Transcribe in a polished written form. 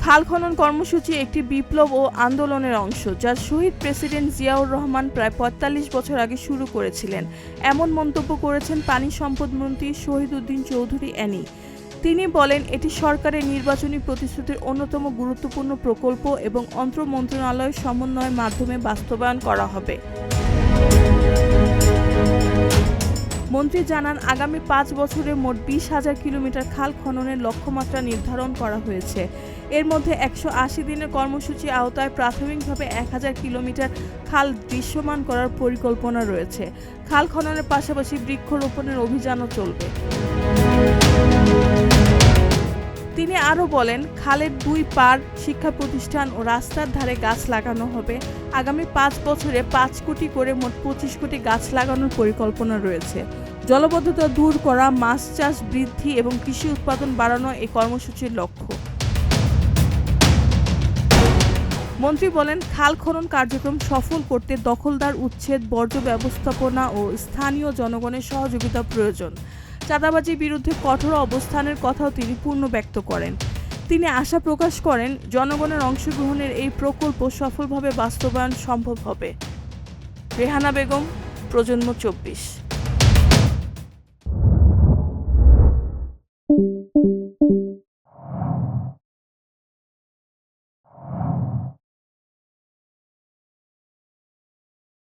খাল খনন কর্মসূচি একটি বিপ্লব ও আন্দোলনের অংশ, যা শহীদ প্রেসিডেন্ট জিয়াউর রহমান প্রায় ৪৫ বছর আগে শুরু করেছিলেন। এমন মন্তব্য করেছেন পানি সম্পদ মন্ত্রী শহীদ উদ্দিন চৌধুরী অ্যানি। তিনি বলেন, এটি সরকারের নির্বাচনী প্রতিশ্রুতির অন্যতম গুরুত্বপূর্ণ প্রকল্প এবং অন্ত্র মন্ত্রণালয়ের সমন্বয়ের মাধ্যমে বাস্তবায়ন করা হবে। মন্ত্রী জানান, আগামী ৫ বছরে মোট ২০,০০০ কিলোমিটার খাল খননের লক্ষ্যমাত্রা নির্ধারণ করা হয়েছে। এর মধ্যে ১৮০ দিনের কর্মসূচি আওতায় প্রাথমিকভাবে ১,০০০ কিলোমিটার খাল দৃশ্যমান করার পরিকল্পনা রয়েছে। খাল খননের পাশাপাশি বৃক্ষরোপণের অভিযানও চলবে। তিনি আরও বলেন, খালের ২ পাড় শিক্ষা প্রতিষ্ঠান ও রাস্তার ধারে গাছ লাগানো হবে। আগামী ৫ বছরে ৫ কোটি করে মোট ২৫ কোটি গাছ লাগানোর পরিকল্পনা রয়েছে। জলাবদ্ধতা দূর করা, মাছ চাষ বৃদ্ধি এবং কৃষি উৎপাদন বাড়ানো এই কর্মসূচির লক্ষ্য। মন্ত্রী বলেন, খাল খনন কার্যক্রম সফল করতে দখলদার উচ্ছেদ, বর্জ্য ব্যবস্থাপনা ও স্থানীয় জনগণের সহযোগিতা প্রয়োজন। চাঁদাবাজির বিরুদ্ধে কঠোর অবস্থানের কথাও তিনি ব্যক্ত করেন। তিনি আশা প্রকাশ করেন, জনগণের অংশগ্রহণের এই প্রকল্প সফলভাবে বাস্তবায়ন সম্ভব হবে। রেহানা বেগম, প্রজন্ম ২৪।